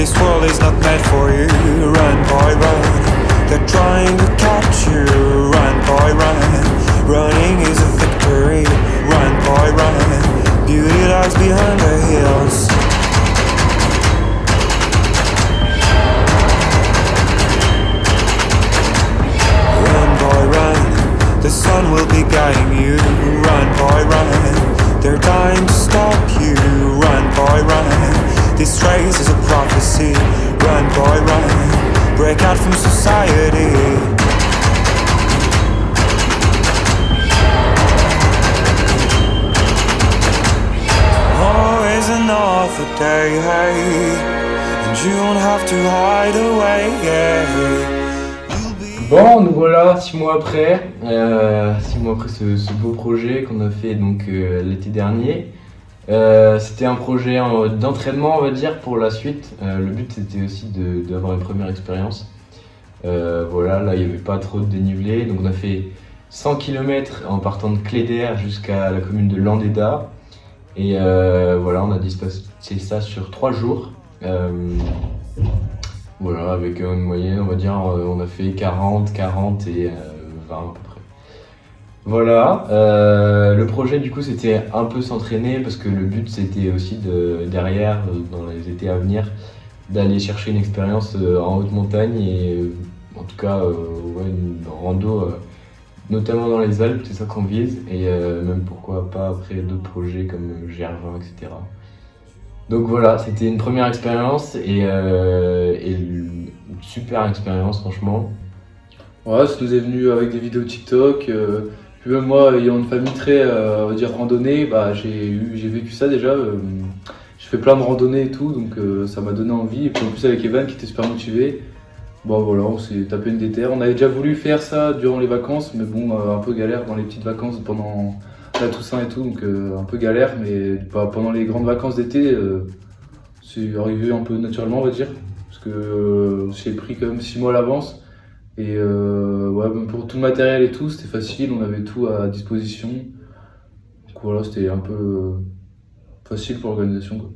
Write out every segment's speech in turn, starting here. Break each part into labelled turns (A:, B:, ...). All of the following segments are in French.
A: This world is not meant for you. Run, boy, run. They're trying to catch you. Run, boy, run. Running is a victory. Run, boy, run. Beauty lies behind the hills. Run, boy, run. The sun will be guiding you. Run, boy, run. They're dying to stop you. Run, boy, run. This race is a prophecy. Run, boy, run. Break out from society. Always another day, hey, and you don't have to hide away, yeah.
B: Bon, nous voilà 6 mois après, 6 mois après ce beau projet qu'on a fait donc l'été dernier. C'était un projet d'entraînement, on va dire, pour la suite. Le but c'était aussi d'avoir une première expérience. Voilà, là il n'y avait pas trop de dénivelé, donc on a fait 100 km en partant de Cléder jusqu'à la commune de Landéda. Et voilà, on a dispatché ça sur 3 jours. Voilà, avec une moyenne, on va dire, on a fait 40, 40 et 20 à peu près. Voilà, le projet du coup c'était un peu s'entraîner parce que le but c'était aussi derrière, dans les étés à venir, d'aller chercher une expérience en haute montagne et en tout cas ouais, une rando, notamment dans les Alpes, c'est ça qu'on vise et même pourquoi pas après d'autres projets comme GR20, etc. Donc voilà, c'était une première expérience et une super expérience franchement.
C: Ouais, ça nous est venu avec des vidéos TikTok. Puis même moi, ayant une famille très, on va dire, randonnée, bah, j'ai vécu ça déjà. J'ai fait plein de randonnées et tout, donc ça m'a donné envie. Et puis en plus avec Evan qui était super motivé, bon voilà, on s'est tapé une déterre. On avait déjà voulu faire ça durant les vacances, mais bon, un peu galère dans les petites vacances pendant la Toussaint et tout, donc un peu galère, mais pendant les grandes vacances d'été, c'est arrivé un peu naturellement, on va dire, parce que j'ai pris quand même 6 mois à l'avance. Et ouais, même pour tout le matériel et tout, c'était facile, on avait tout à disposition. Donc voilà, c'était un peu facile pour l'organisation, quoi.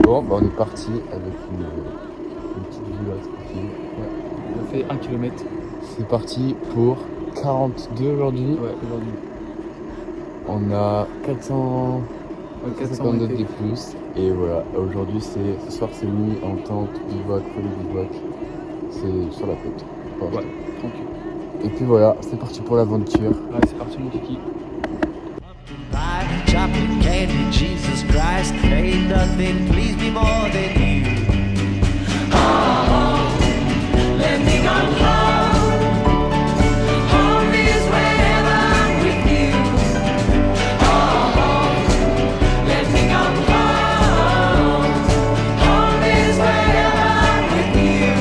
B: Bon, bah on est parti avec une petite vue là, tranquille.
C: Ouais, on a fait 1 km.
B: C'est parti pour 42 aujourd'hui.
C: Ouais, aujourd'hui.
B: On a 400...
C: Ouais,
B: 452 des plus. Et voilà, aujourd'hui ce soir c'est nuit en tente, bivouac, bivouac. C'est sur la côte. Enfin,
C: ouais, tranquille.
B: Et puis voilà, c'est parti pour l'aventure.
C: Ouais, c'est parti mon kiki.
D: Chocolate candy, Jesus Christ, ain't nothing please me more than you. Oh, let me go home. Home is wherever I'm with you. Oh, let me go home. Home is wherever I'm with you.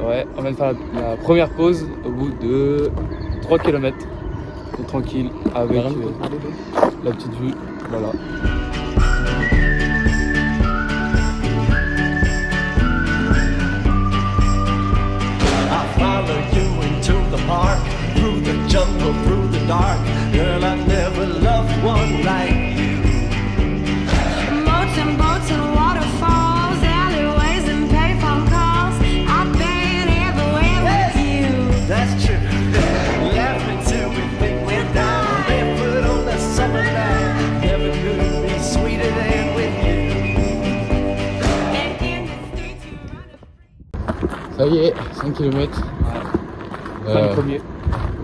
C: Ouais, on vient de faire la première pause au bout de 3 km. Tranquille avec la petite vue. Voilà.
D: I follow you into the park, through the jungle, through the dark. Girl, I never loved one like you.
E: Boats and boats and waterfalls, alleyways and payphone calls. I've been everywhere with you.
D: That's true. Laughing till we think we're down, barefoot on a summer night. Never could be sweeter than with you.
E: And in the streets you run.
C: Ça y est, 5 km.
B: Euh,
C: Le premier.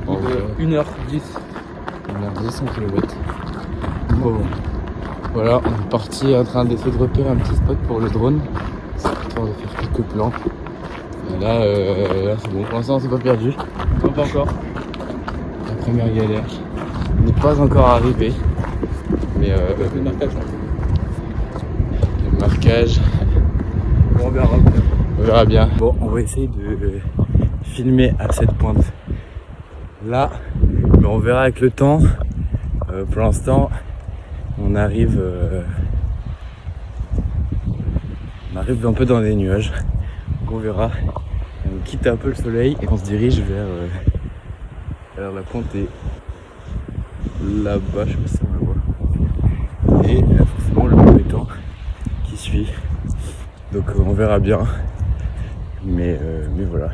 B: bon,
C: 1h10.
B: On a 10 km.
C: Bon. Voilà, on est parti en train d'essayer de repérer un petit spot pour le drone. C'est histoire de faire quelques plans. Et là, c'est bon, pour l'instant on s'est pas perdu. Non, pas encore. La première galère n'est pas encore arrivée. Mais le marquage. Le marquage. Bon, on verra bien. On verra bien. Bon, on va essayer de filmer à cette pointe là. Mais on verra avec le temps. Pour l'instant, on arrive un peu dans les nuages. Donc on verra. On quitte un peu le soleil et on se dirige vers la pointe et là-bas, je sais pas si on la voit. Et forcément le mauvais temps qui suit. Donc on verra bien. Mais voilà.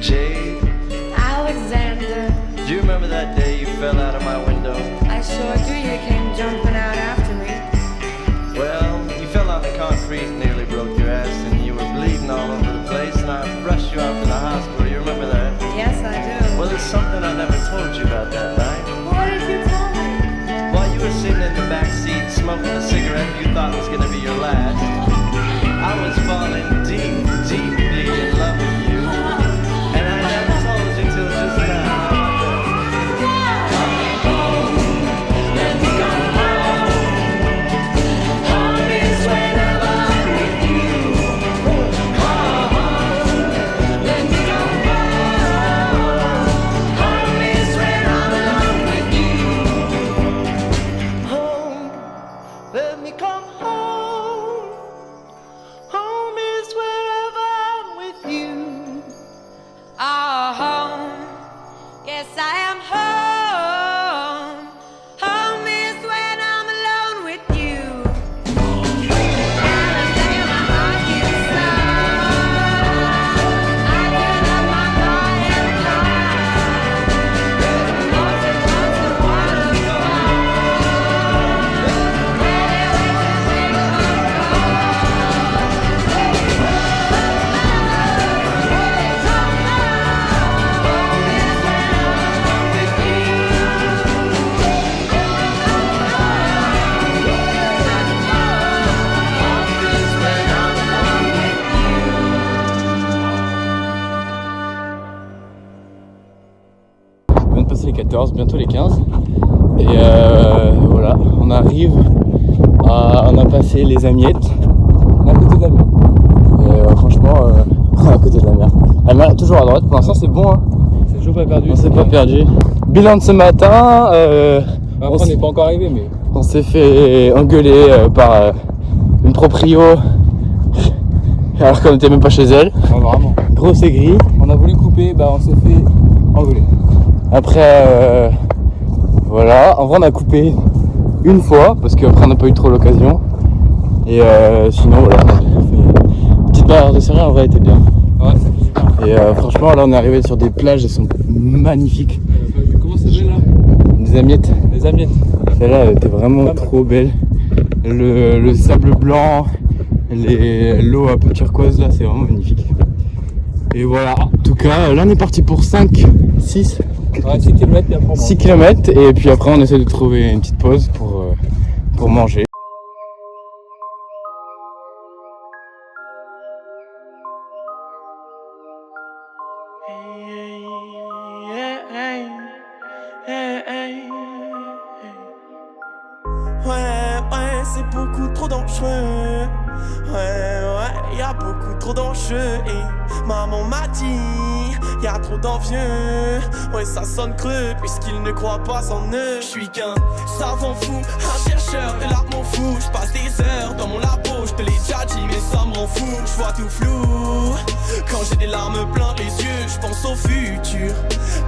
D: Jade,
E: Alexander,
D: do you remember that day you fell out of my window?
E: I sure do. You came jumping out after me.
D: Well, you fell on the concrete, nearly broke your ass, and you were bleeding all over the place, and I rushed you out to the hospital. You remember that?
E: Yes, I do.
D: Well, there's something I never told you about that night.
E: What did you tell me?
D: While you were sitting in the back seat smoking a cigarette you thought was going to be your last, I was falling deep, deeply in love with you. And I never told you till just now. Let me go home. Home is whenever I'm with you. Home. Let me go home. Home is when I'm alone with you. Home. Let me come home. Home is
F: 14, bientôt les 15. Et voilà, on a passé les Amiettes. On est à côté de la mer. Et franchement, on est à côté de la mer. La mer est toujours à droite, pour l'instant c'est bon. Hein.
C: C'est toujours pas perdu.
F: On s'est pas perdu. Bilan de ce matin,
C: Après, on n'est pas encore arrivé, mais.
F: on s'est fait engueuler par une proprio alors qu'on n'était même pas chez elle.
C: Non, vraiment.
F: Grosse aigrie.
C: On a voulu couper, bah on s'est fait engueuler.
F: Après, voilà. En vrai, on a coupé une fois parce qu'après, on n'a pas eu trop l'occasion. Et sinon, voilà. On a fait une petite barrière de céréales, en vrai, elle était bien.
C: Ouais, ça fait super.
F: Et franchement, là, on est arrivé sur des plages, elles sont magnifiques.
C: Comment ça s'appelle là?
F: Des Amiettes.
C: Les Amiettes.
F: Celle-là, elle était vraiment trop belle. Le sable blanc, l'eau un peu turquoise, là, c'est vraiment magnifique. Et voilà. En tout cas, là, on est parti pour 6
C: Ouais, 6 km et après on
F: 6 km. Et puis après, on essaie de trouver une petite pause pour manger.
G: Ouais, c'est beaucoup trop dangereux. Ouais, y a beaucoup trop d'enjeux. Et maman m'a dit, y a trop d'envieux. Ouais, ça sonne creux puisqu'ils ne croient pas en eux. Je suis qu'un savant fou, un chercheur de l'arme fou. Je passe des heures dans mon labo, je te l'ai déjà dit, mais ça me rend fou. Je vois tout flou. Quand j'ai des larmes plein les yeux, je pense au futur.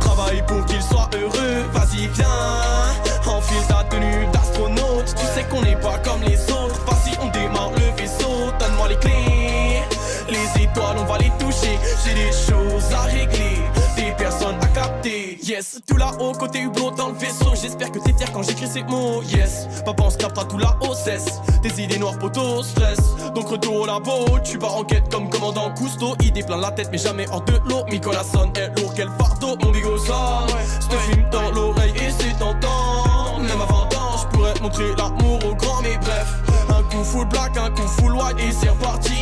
G: Travaille pour qu'il soit heureux. Vas-y, viens, enfile ta tenue d'astronaute. Tu sais qu'on n'est pas comme les autres. Vas-y, on démarre le vaisseau. Donne-moi les clés. Les étoiles, on va les toucher. J'ai des choses à régler, des personnes à capter. Yes, tout là-haut, côté hublot dans le vaisseau. J'espère que t'es fier quand j'écris ces mots. Yes, papa, on se captera tout là-haut, cesse. Des idées noires, poteau, stress. Donc retour au labo, tu pars en quête comme commandant Cousteau. Idée plein la tête, mais jamais hors de l'eau. Nicolas sonne est lourd, quel fardeau. Mon bigot sonne, j'te fume dans l'oreille et c'est tentant. Même à 20 ans, je pourrais montrer l'amour au grand, mais bref. Un coup full black, un coup full white et c'est reparti.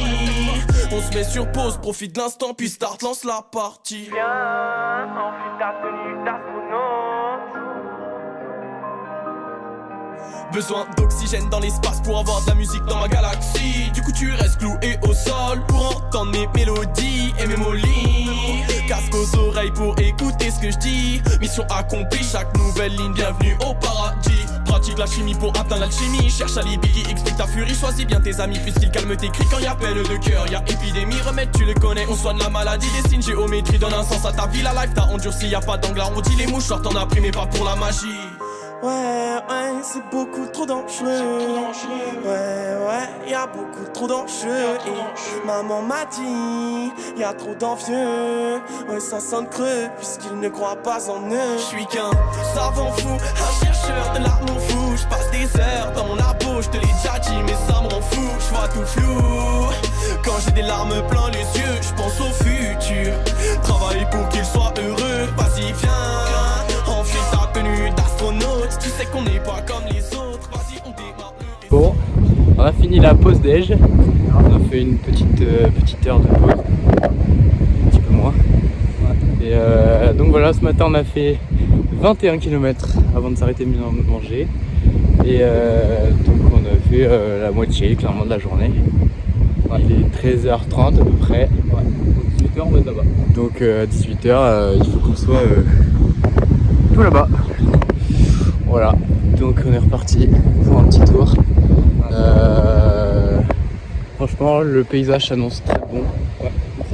G: On se met sur pause, profite de l'instant, puis start, lance la partie. Viens, enfile ta tenue d'astronaute. Besoin d'oxygène dans l'espace pour avoir de la musique dans ma galaxie. Du coup tu restes cloué au sol pour entendre mes mélodies et mes molis. Casque aux oreilles pour écouter ce que je dis. Mission accomplie, chaque nouvelle ligne, bienvenue au paradis. Pratique la chimie pour atteindre l'alchimie. Cherche un alibi qui explique ta furie. Choisis bien tes amis puisqu'ils calment tes cris. Quand y a peine de cœur, y a épidémie. Remède tu le connais, on soigne la maladie. Dessine géométrie, donne un sens à ta vie. La life t'a endurci, y a pas d'angle arrondi. Les mouches sortent en appris mais pas pour la magie. Ouais, c'est beaucoup trop dangereux. Ouais, y a beaucoup trop d'enjeux. Et maman m'a dit, y a trop d'envieux. Ouais, ça sonne creux puisqu'ils ne croient pas en eux. Je suis qu'un savant fou, un chercheur de l'arme fou. Je passe des heures dans mon labo, je te l'ai déjà dit, mais ça me rend fou. Je vois tout flou. Quand j'ai des larmes plein les yeux, je pense au futur. Travaille pour qu'il soit heureux. Vas-y, viens, enfile ta tenue d'astronaute. Tu sais qu'on n'est pas comme les autres. Vas-y, on démarre le vaisseau.
F: Bon, on a fini la pause déj. On a fait une petite heure de pause. Un petit peu moins. Et donc voilà, ce matin on a fait 21 km avant de s'arrêter de manger. Et donc on a fait la moitié clairement de la journée. Il est 13h30 à peu près.
C: Ouais. 18h, on va être là-bas.
F: Donc à 18h, il faut qu'on soit tout là-bas. Voilà, donc on est reparti pour un petit tour. Franchement, le paysage s'annonce très bon,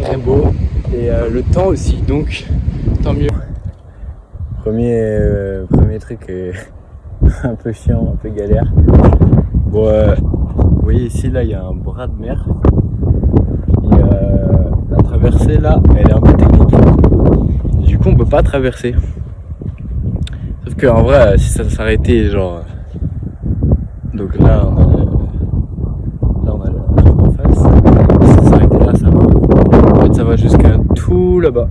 F: très beau. Et le temps aussi, donc tant mieux. Premier truc un peu chiant, un peu galère. Bon, vous voyez ici, là, il y a un bras de mer. Et la traversée, là, elle est un peu technique. Du coup, on peut pas traverser. Sauf qu'en vrai, si ça s'arrêtait, genre... Donc là, on a le truc en face. Si ça s'arrêtait là, ça va. En fait, ça va jusqu'à tout là-bas.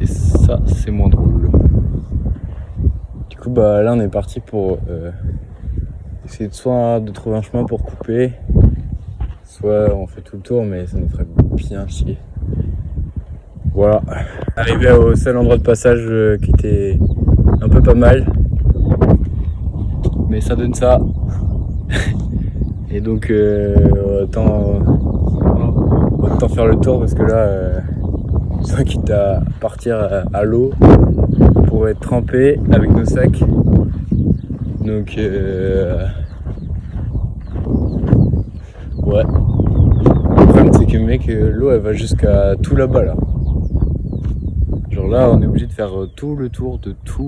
F: Et ça, c'est moins drôle. Du coup, bah là, on est parti pour essayer soit de trouver un chemin pour couper, soit on fait tout le tour, mais ça nous ferait bien chier. Voilà, arrivé au seul endroit de passage qui était un peu pas mal, mais ça donne ça. Et donc autant faire le tour parce que là ça quitte à partir à l'eau pour être trempé avec nos sacs. Donc ouais. Le problème c'est que mec, l'eau elle va jusqu'à tout là-bas là. Genre là on est obligé de faire tout le tour de toute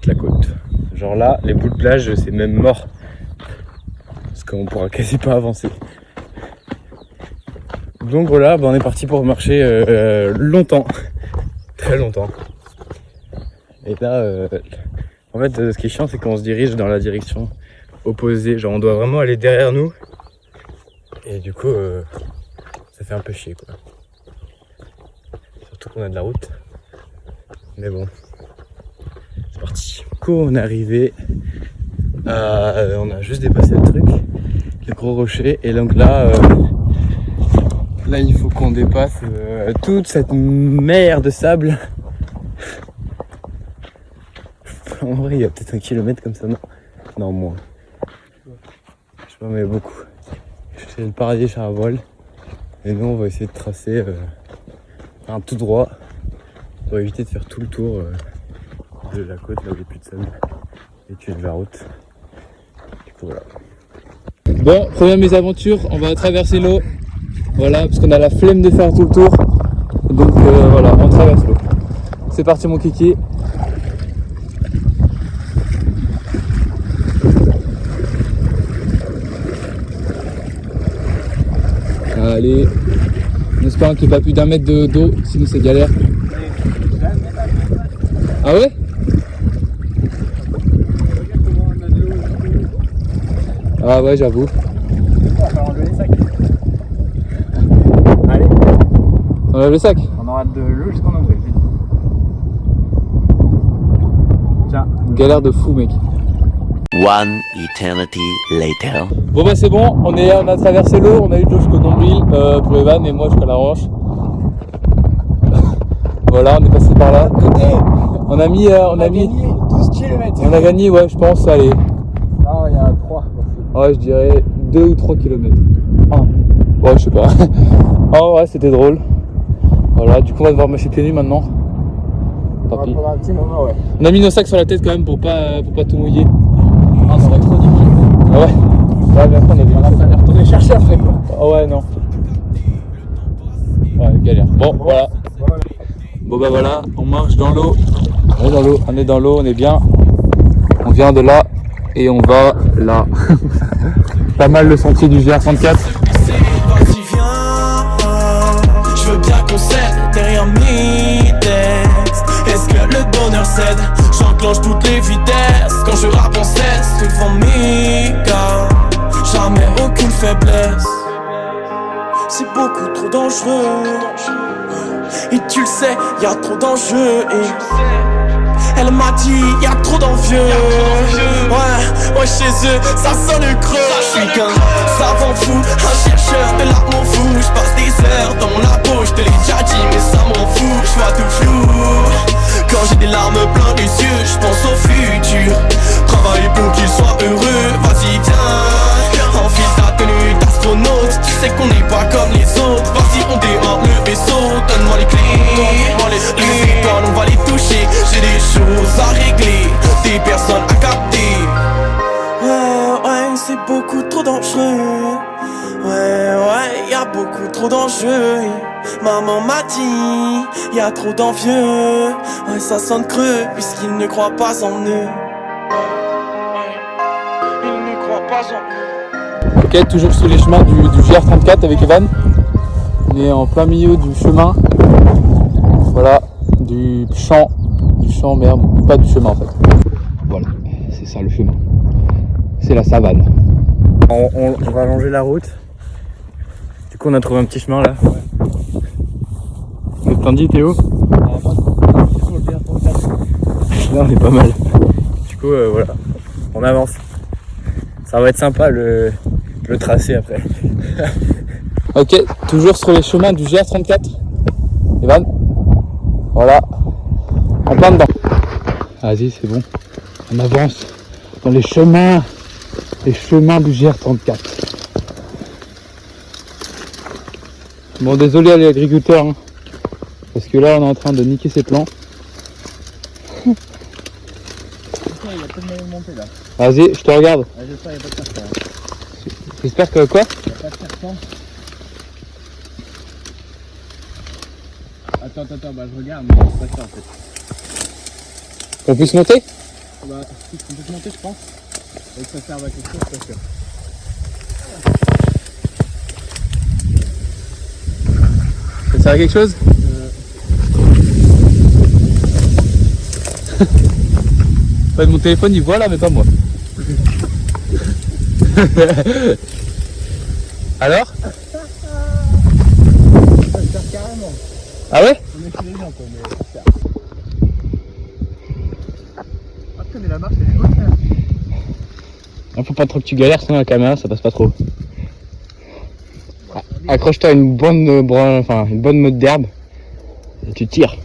F: la côte. Genre là les bouts de plage c'est même mort. Parce qu'on pourra quasi pas avancer. Donc voilà, on est parti pour marcher longtemps. Très longtemps. Et là en fait ce qui est chiant c'est qu'on se dirige dans la direction opposée. Genre on doit vraiment aller derrière nous. Et du coup ça fait un peu chier quoi. Surtout qu'on a de la route. Mais bon. C'est parti. Du coup on est arrivé. On a juste dépassé le truc. Le gros rocher. Et donc là il faut qu'on dépasse toute cette mer de sable. En vrai il y a peut-être 1 kilomètre comme ça, non? Non moins. Je sais pas mais beaucoup. C'est le paradis char à voile. Et nous on va essayer de tracer un tout droit pour éviter de faire tout le tour de la côte là où il n'y a plus de sable et tuer de la route. Du coup voilà.
C: Bon, première mésaventure, on va traverser l'eau. Voilà, parce qu'on a la flemme de faire tout le tour. Donc voilà, on traverse l'eau. C'est parti mon kiki. Allez, on espère qu'il n'y ait pas plus d'1 mètre d'eau, sinon c'est galère. Ah ouais? Ah ouais, j'avoue.
F: Allez,
C: On lève le sac?
F: on aura de l'eau jusqu'en nombril. Tiens.
C: Galère de fou mec.
H: One eternity later.
C: Bon bah c'est bon, on a traversé l'eau, on a eu de l'eau jusqu'au nombril pour Evan et moi jusqu'à la hanche. Voilà, on est passé par là. On a mis
F: 12 km.
C: on a gagné ouais je pense, allez.
F: Non, il y a 3.
C: Ouais je dirais 2 ou 3 km. Ouais je sais pas. Oh ouais c'était drôle. Voilà, du coup on va devoir marcher pieds nus maintenant. Tant pis.
F: Pendant un petit moment, ouais.
C: On a mis nos sacs sur la tête quand même pour pas tout mouiller.
F: Ah, ça va être trop difficile.
C: Ah ouais. Ouais bien sûr on a
F: On va falloir retourner chercher après quoi.
C: Ah ouais non. Ouais galère. Bon voilà. Bon bah voilà, on marche dans l'eau. On est dans l'eau, on est dans l'eau, on est bien. On vient de là et on va là. Pas mal le sentier du GR34.
G: Vas-y viens, je veux bien qu'on cède derrière mes textes. Est-ce que le bonheur cède? J'enclenche toutes les vitesses. Quand je rappe on cesse devant mes gars. Jamais aucune faiblesse. C'est beaucoup trop dangereux. Et tu le sais, y'a trop d'enjeux. Et elle m'a dit, y'a trop d'envieux. Ouais, chez eux, ça sonne creux. Je suis qu'un savant fou, un chercheur de l'amour fou. Je passe des heures dans mon labo, je te l'ai déjà dit, mais ça m'en fout. Je vois tout flou. Quand j'ai des larmes plein les yeux, je pense au futur. Travailler pour qu'il soit heureux, vas-y viens. Enfile ta tenue d'astronaute, tu sais qu'on n'est pas comme les autres. Vas-y on démarre le vaisseau, donne-moi les clés. Les étoiles on va les toucher, j'ai des choses à régler, des personnes à capter. Ouais, c'est beaucoup trop dangereux. Ouais, y'a beaucoup trop d'enjeux. Maman m'a dit, y'a trop d'envieux. Ouais, ça sonne creux, puisqu'ils ne croient pas en eux. Ils ne croient pas en eux.
C: Ok, toujours sous les chemins du GR34 avec Evan. On est en plein milieu du chemin. Voilà, du champ, merde, pas du chemin en fait. Voilà, c'est ça le chemin. C'est la savane.
F: On va allonger la route. Du coup on a trouvé un petit chemin là. On est plein dit Théo. Là on est pas mal. Du coup voilà, on avance. Ça va être sympa le tracé après. Ok, toujours sur les chemins du GR34. Evan. Voilà. En plein dedans. Vas-y, c'est bon. On avance dans les chemins du GR34. Bon, désolé à les agriculteurs, hein, parce que là on est en train de niquer ses plans.
I: Il y a pas de moyen de monter là.
F: Vas-y, je te regarde.
I: Ah, j'espère qu'il n'y a pas de serpent.
F: J'espère que quoi?
I: Il n'y a pas de serpent. Attends, bah je regarde, mais c'est pas ça en fait.
F: On puisse monter?
I: Bah, si on peut se monter, je pense. Et que ça serve à quelque chose, je suis pas sûr.
F: Ça sert à quelque chose? Ouais, mon téléphone il voit là, mais pas moi. Alors?
I: Ça sert carrément.
F: Ah ouais?
I: On est chez les gens quoi, mais ça sert. Ah putain, mais la marche elle est haute là.
F: Faut pas trop que tu galères, sinon la caméra ça passe pas trop. Accroche-toi à une bonne meute d'herbe et tu tires.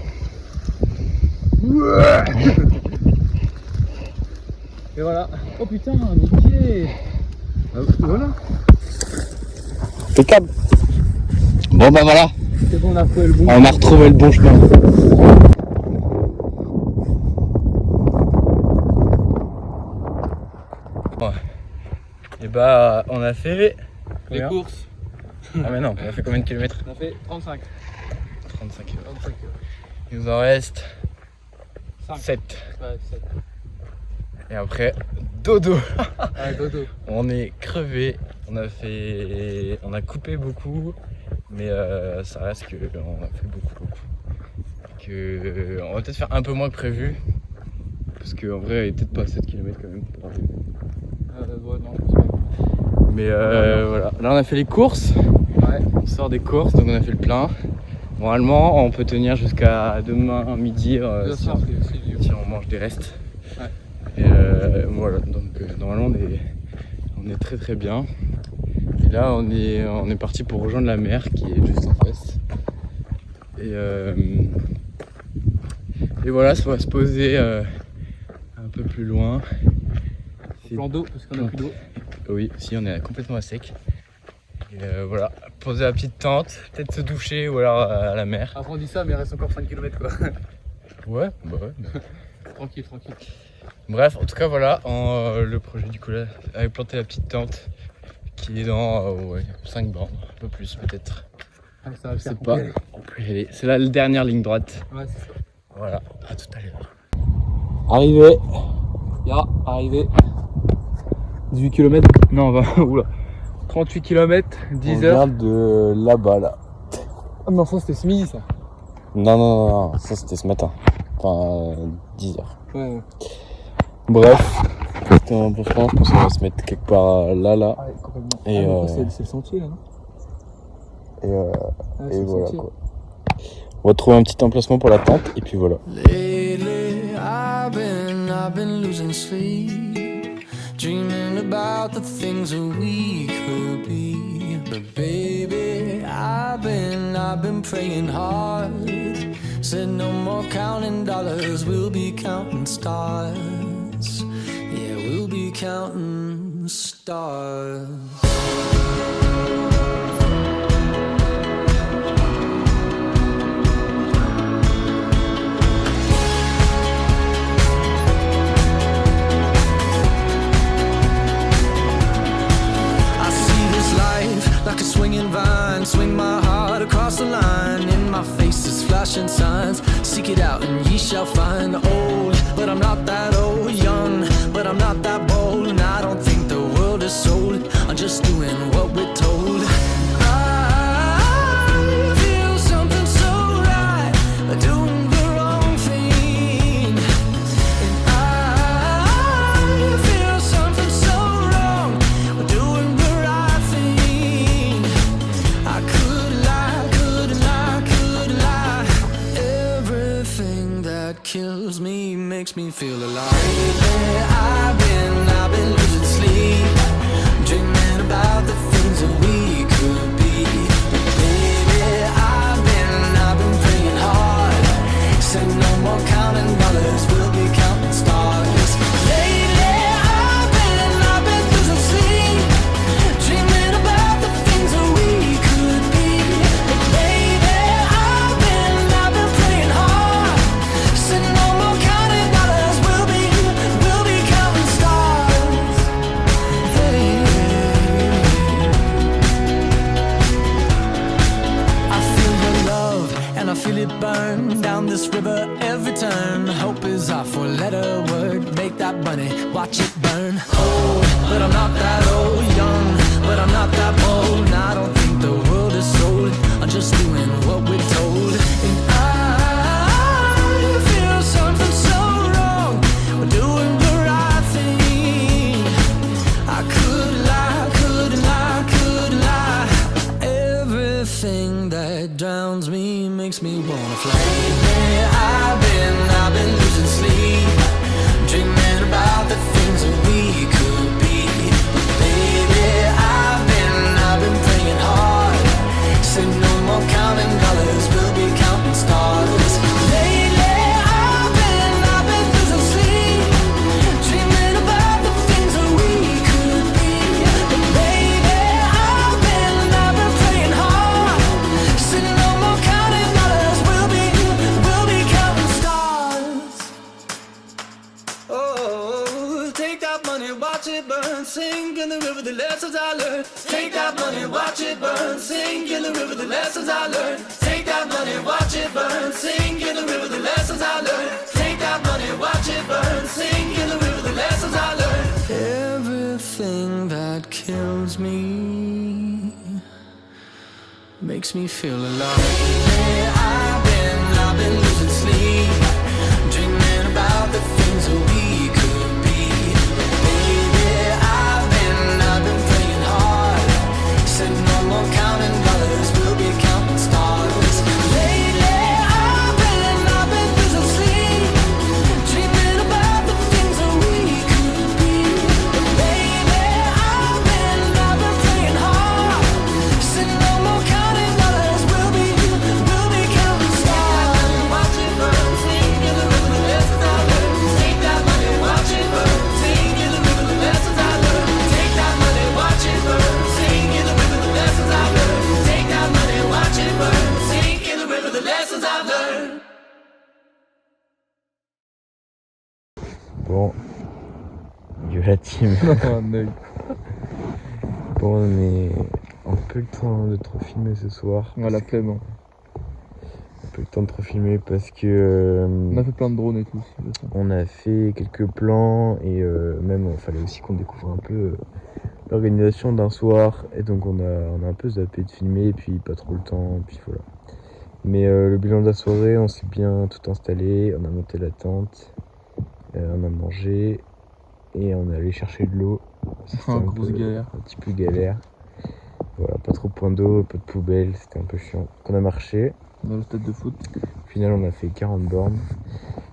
I: Et voilà. Oh putain, nickel. Voilà.
F: Impeccable. Bon bah voilà,
I: C'est bon, on a retrouvé le bon.
F: on a retrouvé le bon chemin. Et bah on a fait
I: Les courses.
F: Ah mais non, on a fait combien de kilomètres?
I: On a fait 35.
F: 35 km.
I: 35 kg.
F: Il nous en reste
I: 5.
F: 7.
I: Ouais, 7.
F: Et après, dodo.
I: Ouais, dodo.
F: On est crevé, on a coupé beaucoup, mais ça reste que on a fait beaucoup. On va peut-être faire un peu moins que prévu, parce qu'en vrai, il est peut-être pas 7 km quand même.
I: Ouais, non, je pense pas.
F: Mais voilà, là on a fait les courses,
I: Ouais.
F: on sort des courses, donc on a fait le plein. Normalement, on peut tenir jusqu'à demain midi si on mange des restes.
I: Ouais.
F: Et voilà, donc normalement on est très très bien. Et là on est parti pour rejoindre la mer qui est juste en face. Et voilà, ça va se poser un peu plus loin.
I: Plan d'eau, parce qu'on a plus d'eau.
F: Oui, si on est complètement à sec. Et voilà, poser la petite tente, peut-être se doucher ou alors à la mer.
I: Après on dit ça, mais il reste encore 5 km quoi.
F: Ouais, bah ouais.
I: Tranquille.
F: Bref, en tout cas voilà, le projet du coup là, avec planter la petite tente qui est dans 5 bornes, un peu plus peut-être.
I: Ah, ça va
F: Je sais
I: faire
F: pas, on peut y aller. C'est la dernière ligne droite.
I: Ouais, c'est ça.
F: Voilà, à tout à l'heure. Arrivé. Arrivé.
C: 18 km. Non, oula. 38 km, 10
F: On
C: heures.
F: vient de là-bas là.
I: Ah non, ça c'était ce midi ça.
F: Non, ça c'était ce matin. Enfin, 10 heures.
I: Ouais.
F: Bref, je pense qu'on va se mettre quelque part là.
I: Ouais, complètement.
F: Et
I: c'est le sentier là, non?
F: Et voilà quoi. On va trouver un petit emplacement pour la tente et puis voilà.
G: Lately, I've been losing sleep, dreaming about the things that we could be. But baby, I've been praying hard. Said no more counting dollars, we'll be counting stars. Yeah, we'll be counting stars. Like a swinging vine, swing my heart across the line. In my face is flashing signs. Seek it out and ye shall find. Old, but I'm not that old. Young, but I'm not that bold. And I don't think the world is sold. I'm just doing what we're told. I feel something so right, doing the wrong thing. And I feel something so wrong, doing the right thing. I could lie. Everything that kills me makes me feel alive. Lately, I've been losing sleep, dreaming about the things that we could be.
J: four-letter word. Make that money, watch it burn. Old, but I'm not that old. Young, but I'm not that bold. And I don't think the world is sold. I'm just doing what we're told. And I feel something so wrong. We're doing the right thing. I could lie, couldn't lie, couldn't lie. Everything that drowns me makes me wanna fly. I've been losing sleep, dreaming about the things that we could be. Baby, I've been praying hard. Said no more counting dollars, we'll be counting stars. Lately, I've been losing sleep, dreaming about the things that we could be. But baby, I've been praying hard. Said no more counting dollars, we'll be counting stars. Oh, take that money, watch it burn, sink in the river, the lessons I learned. Take that money, watch it burn, sink in the river, the lessons I learned. Take that money, watch it burn, sink in the river, the lessons I learned. Take that money, watch it burn, sink in the river, the lessons I learned. Everything that kills me makes me feel alive. I've been losing sleep, dreaming about the things that we could be. Baby, I've been praying hard. Said no more counting dollars, we'll be counting stars. Lately, I've been losing sleep, dreaming about the things that we could be. Baby, I've been praying hard. Said no more counting dollars, we'll be counting stars. Watch it burn, sink in the river, the lessons I learned. Take that money, watch it burn, sink in the river, the lessons I learned. Take that money, watch it burn, sink in the river, the lessons I learned. Take that money, watch it burn, sink in the river, the lessons I've learned.
F: Bon, you la team. Bon, on a peu le temps de trop filmer ce soir.
C: On a la flemme. Hein.
F: On a peu le temps de trop filmer parce que
C: On a fait plein de drones et tout aussi.
F: on a fait quelques plans et même il fallait aussi qu'on découvre un peu l'organisation d'un soir et donc on a un peu zappé de filmer et puis pas trop le temps et puis voilà. Mais le bilan de la soirée, on s'est bien tout installé, on a monté la tente, on a mangé et on est allé chercher de l'eau. C'était
C: Galère.
F: Un petit peu galère. Voilà, pas trop de points d'eau, pas de poubelle, c'était un peu chiant. Donc on a marché.
C: Dans le stade de foot.
F: Au final, on a fait 40 bornes.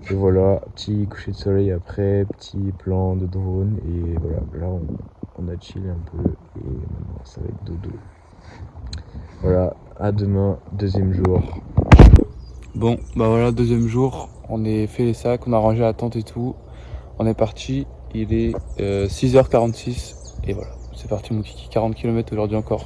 F: Et voilà, petit coucher de soleil après, petit plan de drone. Et voilà, là on a chillé un peu. Et maintenant, ça va être dodo. Voilà, à demain, deuxième jour.
C: Bon, bah voilà, deuxième jour. On a fait les sacs, on a rangé la tente et tout. On est parti. Il est 6h46. Et voilà, c'est parti mon kiki. 40 km aujourd'hui encore.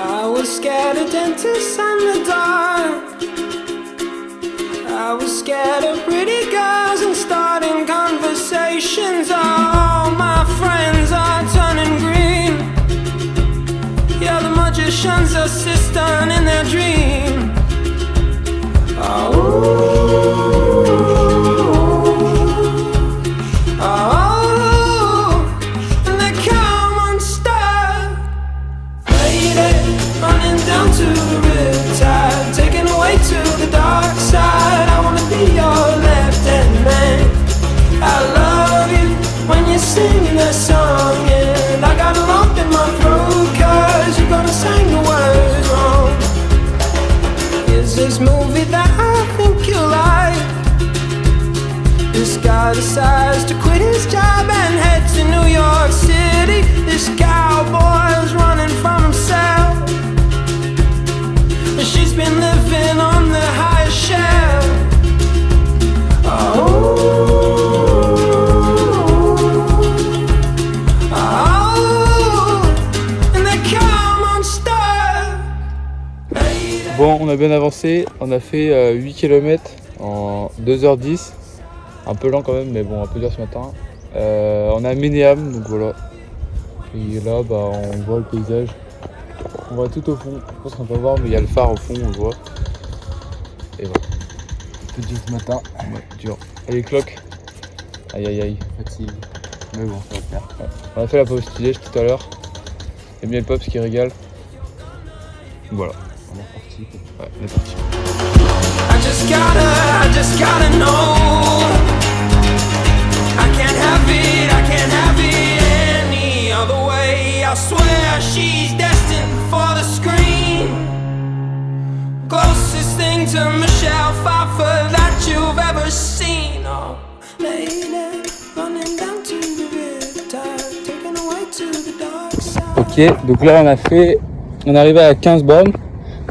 G: I was scared of dentists and the dark. I was scared of pretty girls and starting conversations. All my friends are turning green. Yeah, the magician's assistant in their dream. And they come unstuck. Lady, running down to the riptide, taken away to the dark side. I wanna be your left-hand man. I love you when you're singing that song, and I got a lump in my throat 'cause you're gonna sing the words wrong. Is this movie that I think you like? This guy decides to quit his job and head to New York City. This cowboy's running from himself. She's been living on the highest shelf. And they come unstuck.
C: Bon, on a bien avancé. On a fait 8 km en 2h10. Un peu lent quand même, mais bon, un peu dur ce matin. On a Ménéam, donc voilà. Et là, bah, on voit le paysage. On voit tout au fond. Je pense qu'on peut voir, mais il y a le phare au fond, on le voit. Et voilà.
F: Peu dur ce matin.
C: Ouais, dur. Et les cloques. Aïe aïe aïe.
F: Fatigue. Mais bon, ça va faire.
C: Ouais. On a fait la pause petit-déj tout à l'heure. Et bien le Pops qui régale. Voilà.
F: On est reparti.
C: Ouais, on est parti.
J: I just gotta know. I can't have it any other way. I swear she's destined for the screen. Closest thing to Michelle Pfeiffer that you've ever seen. Oh, lady, running down to the riptide, taken away to the dark side.
C: Ok, donc là on est arrivé à 15 bornes.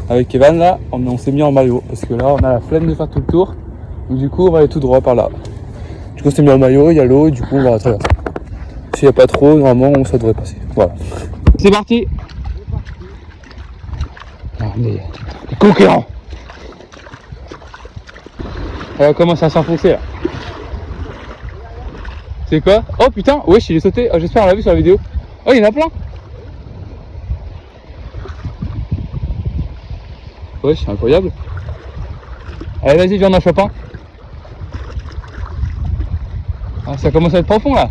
C: Avec Evan là, on s'est mis en maillot parce que là on a la flemme de faire tout le tour. Donc du coup on va aller tout droit par là. Du coup on s'est mis en maillot, il y a l'eau et du coup on va traverser. S'il n'y a pas trop, normalement ça devrait passer. Voilà. C'est parti. Ah, mais... conquérant. Elle va commencer à s'enfoncer là. C'est quoi? Oh putain, wesh il est sauté. Oh, j'espère on l'a vu sur la vidéo. Oh il y en a plein. Ouais, c'est incroyable. Allez, vas-y, viens, on en chope un. Ah, ça commence à être profond là.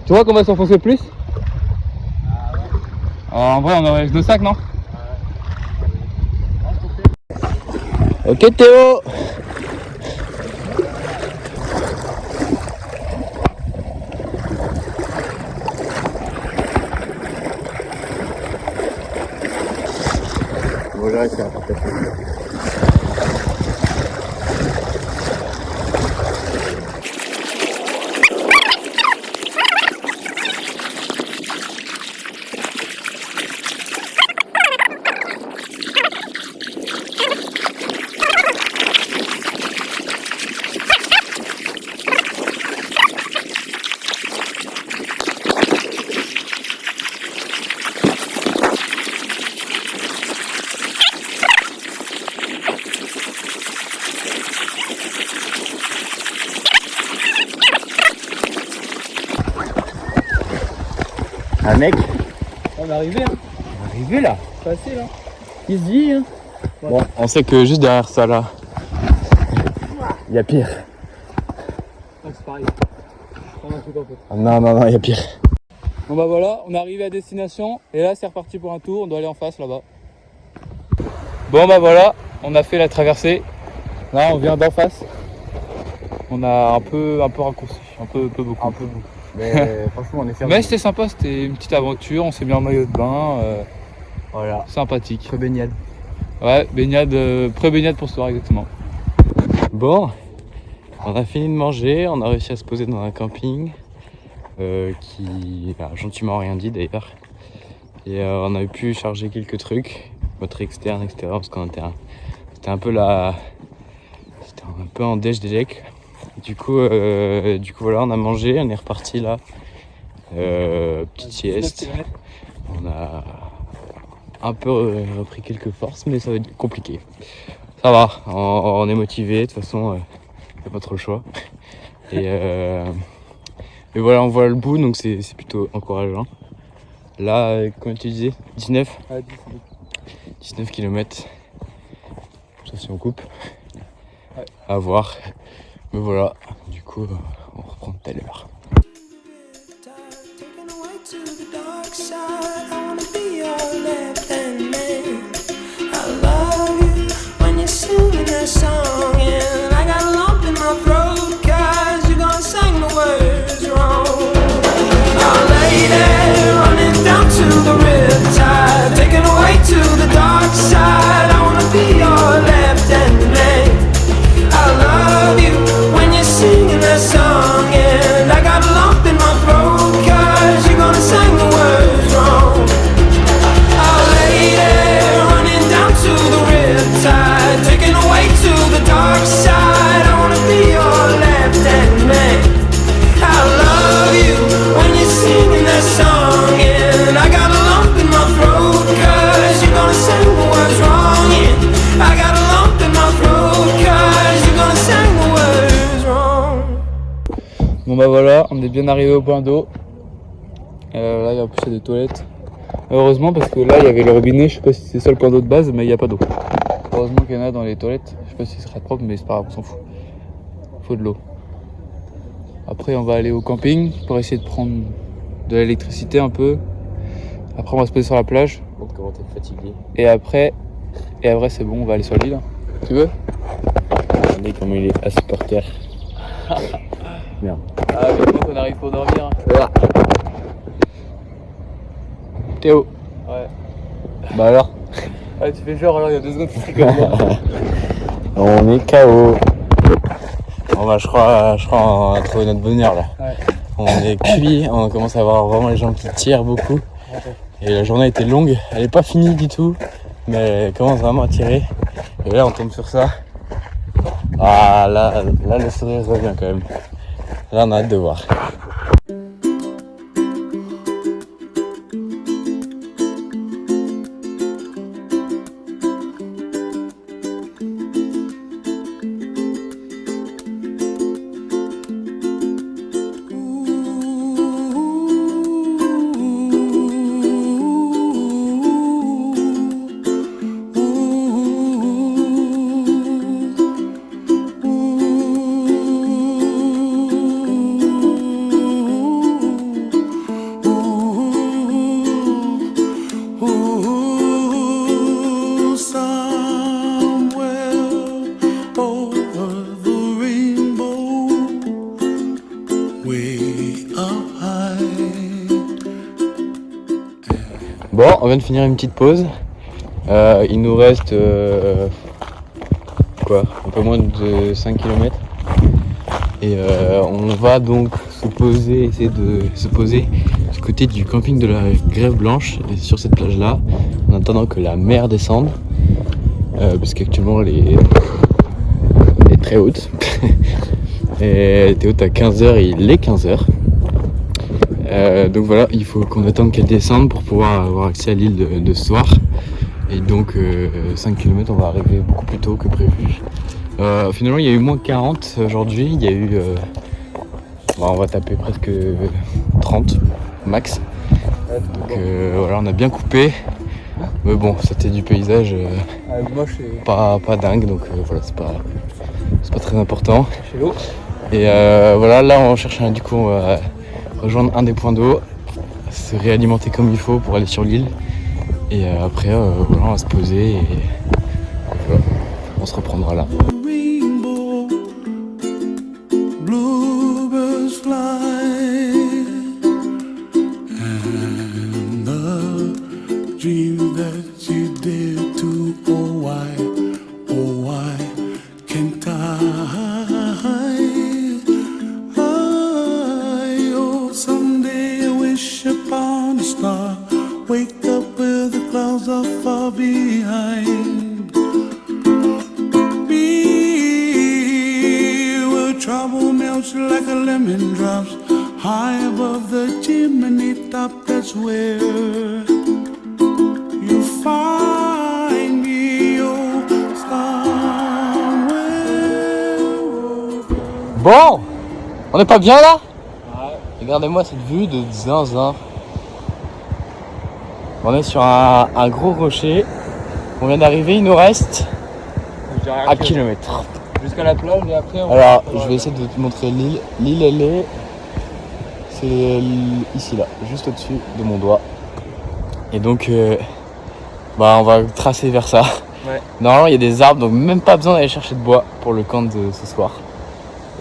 C: Tu vois qu'on va s'enfoncer plus? En vrai, on aurait nos sacs, non? Ok, Théo.
F: Bon, j'arrête faire un mec,
C: On est arrivé, hein.
F: on est arrivé là.
C: Facile, hein. Easy, hein.
F: Bon, on sait que juste derrière ça là, il y a pire.
C: C'est pareil.
F: Non, il y a pire.
C: Bon bah voilà, on est arrivé à destination et là c'est reparti pour un tour, on doit aller en face là-bas. Bon bah voilà, on a fait la traversée. Là on vient d'en face. On a un peu raccourci, un peu beaucoup.
F: Mais franchement, on est fermé.
C: Mais c'était sympa, c'était une petite aventure, on s'est mis en maillot de bain,
F: Voilà.
C: sympathique.
F: Baignade.
C: Ouais, baignade, pré-baignade pour ce soir exactement.
B: Bon, on a fini de manger, on a réussi à se poser dans un camping qui a gentiment rien dit d'ailleurs. Et on a pu charger quelques trucs, moteur externe, etc. Parce qu'on était c'était un peu en déj. Du coup voilà, on a mangé, on est reparti là. Petite sieste. On a un peu repris quelques forces, mais ça va être compliqué. Ça va, on est motivé, de toute façon, il n'y a pas trop le choix. Et voilà, on voit le bout, donc c'est plutôt encourageant. Là, comment tu disais 19 19 km. Sauf si on coupe.
C: Ouais.
B: À voir. Mais voilà, du coup, on reprend tout à l'heure.
J: Taken away to the dark side. I wanna be your left-hand man. I love you when you're singing that song, and I got a lump in my throat 'cause you gonna sing the words wrong. Oh lady, running down to the riptide, taken away to the dark side. I wanna be your left-hand man. I love you when you're singing that song, and I got a lump in my throat 'cause you're gonna sing the words wrong. Oh lady, running down to the riptide, taken away to the dark side. I wanna be your left-hand man. I love you when you're singing that song, and I got a lump in my throat 'cause you're gonna sing the words wrong. Yeah, I got a lump in my throat 'cause you're gonna sing the words wrong.
C: Bon bah voilà, on est bien arrivé au point d'eau. Là, en plus, il y a des toilettes. Heureusement, parce que là, il y avait le robinet. Je sais pas si c'est ça le plan d'eau de base, mais il n'y a pas d'eau. Heureusement qu'il y en a dans les toilettes. Je sais pas si ce sera propre, mais c'est pas grave, on s'en fout. Faut de l'eau. Après, on va aller au camping pour essayer de prendre de l'électricité un peu. Après, on va se poser sur la plage.
B: Montre comment t'es fatigué.
C: Et après, c'est bon, on va aller sur l'île. Tu veux?
B: Regardez comment il est à supporter. Merde.
C: Ah, mais donc on arrive pour dormir. Théo. Ouais.
B: Bah alors?
C: Ah, tu fais genre, alors il y a 2 secondes, tu fais comme moi.
B: On est KO. Bon bah je crois on a trouvé notre bonheur là.
C: Ouais.
B: On est cuit, on commence à avoir vraiment les jambes qui tirent beaucoup. Et la journée était longue, elle est pas finie du tout, mais elle commence vraiment à tirer. Et là on tombe sur ça. Ah là le sourire revient quand même. Là on a hâte de voir. Bon, on vient de finir une petite pause. Il nous reste un peu moins de 5 km. Et on va donc essayer de se poser du côté du camping de la Grève Blanche, et sur cette plage là, en attendant que la mer descende, parce qu'actuellement elle est très haute. Et elle était haute à 15h et il est 15h. Donc voilà, il faut qu'on attende qu'elle descende pour pouvoir avoir accès à l'île de ce soir. Et donc 5 km, on va arriver beaucoup plus tôt que prévu. Finalement il y a eu moins 40 aujourd'hui, il y a eu on va taper presque 30 max. Donc voilà, on a bien coupé. Mais bon, c'était du paysage pas dingue, donc voilà, c'est pas très important. Et voilà, là on cherche du coup on va rejoindre un des points d'eau, se réalimenter comme il faut pour aller sur l'île. Et après voilà, on va se poser et voilà, on se reprendra là.
J: Rainbow, bluebirds fly, and the dream that you did to, oh why can't I? Oh, someday I wish upon a star, wake up where the clouds are far behind. Be where trouble melts like a lemon drops, high above the chimney top. That's where you find me, oh, somewhere.
B: Bon, on n'est pas bien là? Ouais. Regardez-moi cette vue de zinzin. On est sur un gros rocher. On vient d'arriver, il nous reste à kilomètre.
C: Jusqu'à la plage et après on...
B: Alors, je vais essayer de te montrer l'île. L'île, elle est... C'est ici, là, juste au-dessus de mon doigt. Et donc, on va tracer vers ça.
C: Ouais.
B: Normalement, il y a des arbres, donc même pas besoin d'aller chercher de bois pour le camp de ce soir.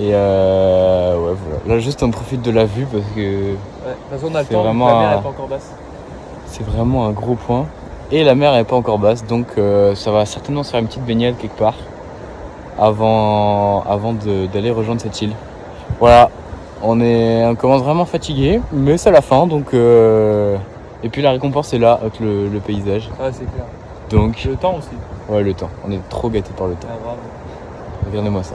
B: Et ouais, voilà. Là, juste on profite de la vue parce que...
C: Ouais, de toute façon, on a le
B: c'est
C: temps,
B: vraiment
C: la mer n'est pas encore basse.
B: C'est vraiment un gros point. Et la mer n'est pas encore basse, donc ça va certainement se faire une petite baignade quelque part avant d'aller rejoindre cette île. Voilà, on commence vraiment fatigué, mais c'est la fin, donc et puis la récompense est là avec le paysage.
C: Ah, c'est clair.
B: Donc
C: Le temps aussi.
B: ouais, le temps. On est trop gâtés par le temps.
C: Ah, bravo.
B: Regardez-moi ça.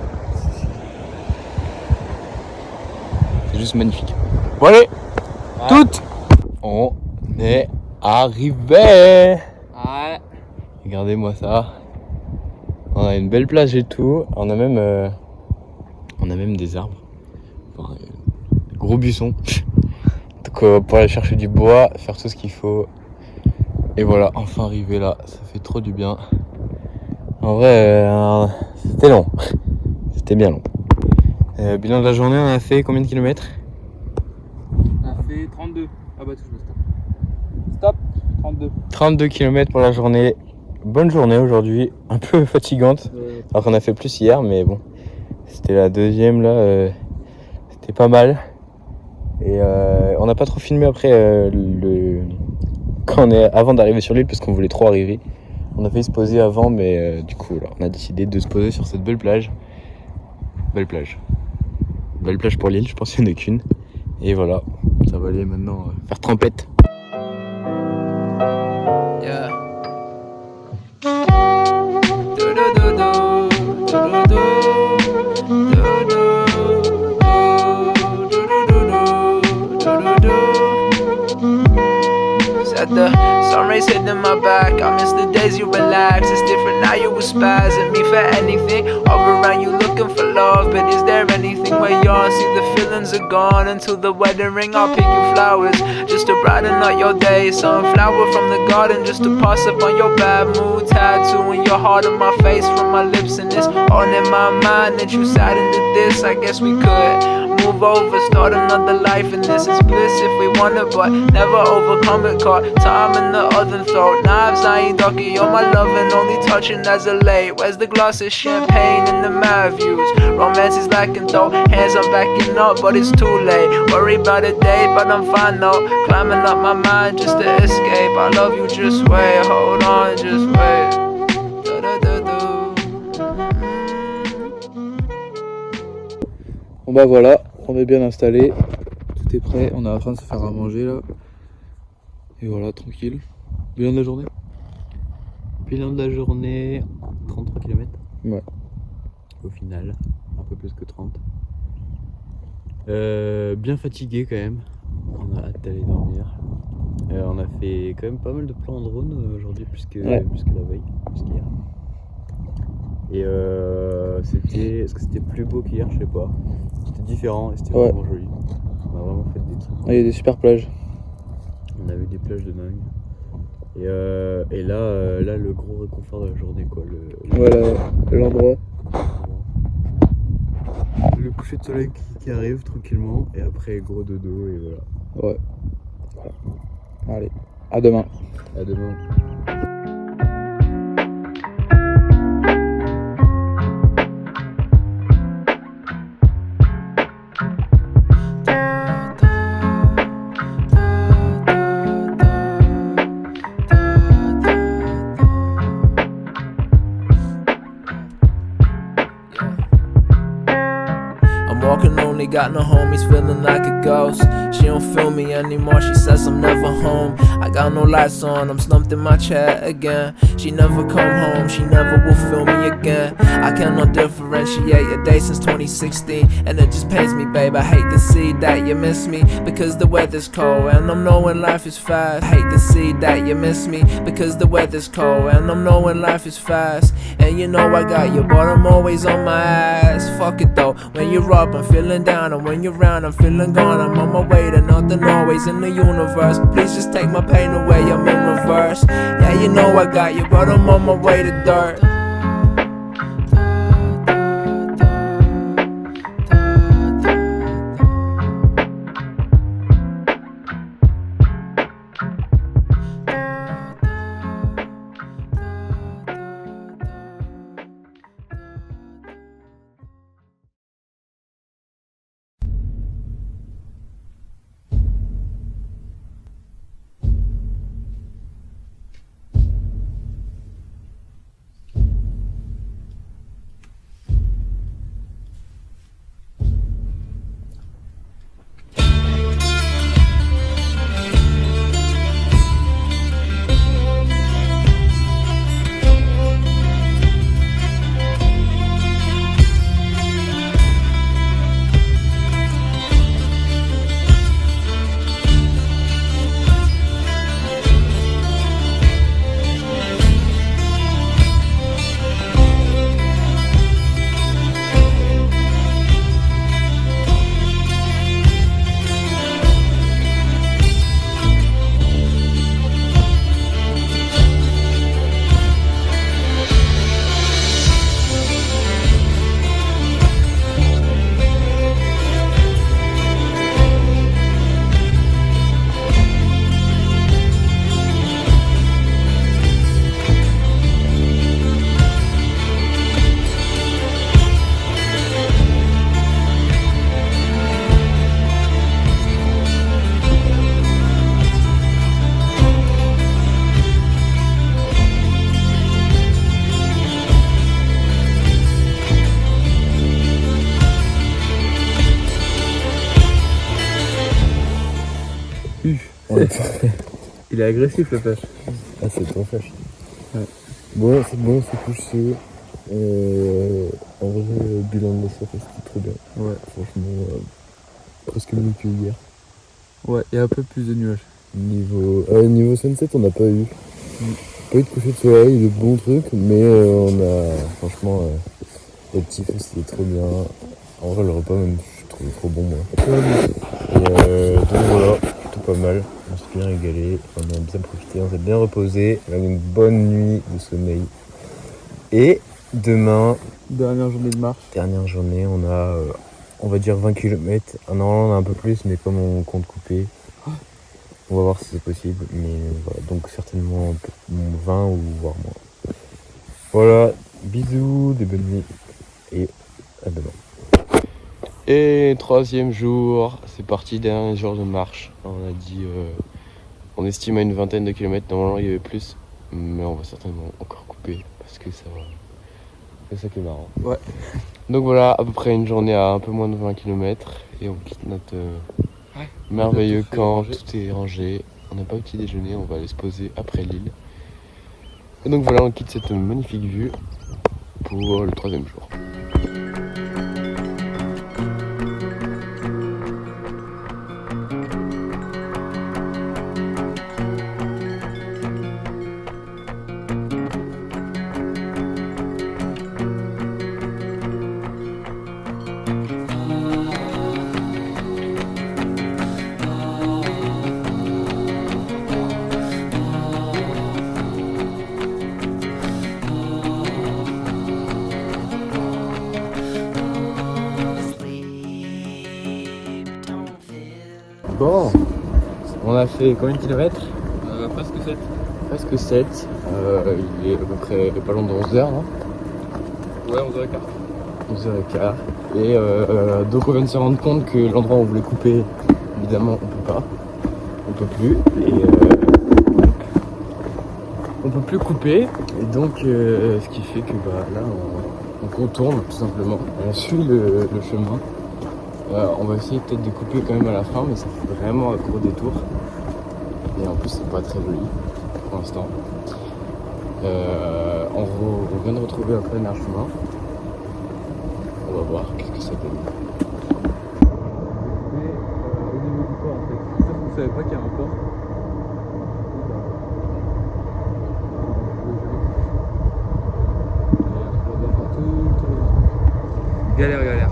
B: C'est juste magnifique. Bon allez, toutes, on est arrivé.
C: Ouais.
B: Regardez-moi ça. On a une belle plage et tout. On a même des arbres. Enfin, gros buissons. Donc
F: Donc pour aller chercher du bois, faire tout ce qu'il faut. Et voilà, enfin arrivé là, ça fait trop du bien. En vrai, c'était long. C'était bien long. Bilan de la journée, on a fait combien de kilomètres?
C: On a fait 32. Ah bah touche le stop. Stop, 32.
F: 32 km pour la journée. Bonne journée aujourd'hui, un peu fatigante. Alors qu'on a fait plus hier, mais bon. C'était la deuxième là, c'était pas mal. Et on n'a pas trop filmé après avant d'arriver sur l'île parce qu'on voulait trop arriver. On a failli se poser avant, mais du coup là, on a décidé de se poser sur cette belle plage. Belle plage. Belle plage pour l'île, je pense qu'il n'y en a qu'une. Et voilà, ça va aller maintenant faire trempette.
J: Yeah. Said the sun rays hitting my back. I miss the days you relax. It's different now, you was spazzing me for anything. All around you looking for love, but is there anything where y'all see the feelings are gone? Until the wedding ring, I'll pick you flowers just to brighten up your day. Sunflower from the garden just to pass up on your bad mood. Tattooing your heart on my face from my lips, and it's all in my mind that you sat into this. I guess we could move over, start another life, and this is bliss if we want it, but never overcome it. Caught time in the oven, throat knives, I ain't ducky. You're my loving, only touching as a late. Where's the glass of champagne and the mad views? Romance is lacking though, hands I'm backing up, but it's too late. Worry about a day, but I'm fine though. Climbing up my mind just to escape. I love you, just wait, hold on, just wait.
C: Bon bah voilà, on est bien installé, tout est prêt, on est en train de se faire à manger là. Et voilà, tranquille. Bilan de la journée?
F: Bilan de la journée, 33 km.
C: Ouais.
F: Au final, un peu plus que 30. Bien fatigué quand même. On a hâte d'aller dormir. On a fait quand même pas mal de plans en drone aujourd'hui, plus que la veille, plus qu'hier. Et est-ce que c'était plus beau qu'hier? Je sais pas. C'était différent et c'était vraiment joli. On a vraiment fait des trucs.
C: Il y a des super plages.
F: On a vu des plages de dingue. Et là, le gros réconfort de la journée, quoi.
C: Voilà, l'endroit.
F: Le coucher de soleil qui arrive tranquillement, et après gros dodo, et voilà.
C: Ouais. Voilà. Allez, à demain.
F: À demain.
J: Walking lonely, got no homies, feeling like a ghost. She don't feel me anymore, she says I'm never home. I got no lights on, I'm slumped in my chair again. She never come home, she never will feel me again. I cannot differentiate a day since 2016, and it just pains me, babe. I hate to see that you miss me, because the weather's cold, and I'm knowing life is fast. I hate to see that you miss me, because the weather's cold, and I'm knowing life is fast. And you know I got you, but I'm always on my ass. Fuck it though, when you're up I'm feeling down, and when you're around I'm feeling gone. I'm on my way to nothing always in the universe. Please just take my pain away, I'm in reverse. Yeah, you know I got you, but I'm on my way to dirt.
F: Il est agressif le pêche.
K: Ah, c'est trop fraîche.
F: Ouais.
K: Bon, c'est couché. En vrai, bilan de la soirée, c'était trop bien.
F: Ouais.
K: Franchement, presque mieux que hier.
F: Ouais, et un peu plus de nuages.
K: Niveau sunset, on n'a pas eu. Pas eu de coucher de soleil, de bons trucs, mais on a franchement le petit feu, c'était trop bien. En vrai, le repas même, je trouvais trop bon, moi. Et donc voilà, tout pas mal. On s'est bien régalé, on a bien profité, on s'est bien reposé. On a eu une bonne nuit de sommeil. Et demain,
F: Dernière journée de marche.
K: dernière journée, on a, on va dire 20 km. Normalement, on a un peu plus, mais comme on compte couper, on va voir si c'est possible. Mais voilà, donc certainement 20 ou voire moins. Voilà, bisous, des bonnes nuits et à demain.
B: Et 3e jour, c'est parti, dernier jour de marche. On a dit, on estime à une vingtaine de kilomètres, normalement il y avait plus, mais on va certainement encore couper parce que ça va. C'est ça qui est marrant.
F: Ouais.
B: Donc voilà, à peu près une journée à un peu moins de 20 km et on quitte notre merveilleux camp, tout est rangé. On n'a pas petit déjeuner, on va aller se poser après l'île. Et donc voilà, on quitte cette magnifique vue pour le 3e jour. Bon, on a fait combien de kilomètres?
F: Presque 7.
B: Presque 7. Il est à peu près pas loin de 11h là.
F: Ouais, 11h15.
B: 11h15. Et donc on vient de se rendre compte que l'endroit où on voulait couper, évidemment on peut pas. On peut plus. Et on peut plus couper. Et donc ce qui fait que là on contourne tout simplement. On suit le chemin. On va essayer peut-être de couper quand même à la fin, mais ça fait vraiment un gros détour. Et en plus c'est pas très joli pour l'instant. On vient de retrouver un plein chemin. On va voir qu'est-ce que ça donne.
F: Mais au niveau du port en fait, sauf qu'on savait pas qu'il y a un port. Galère.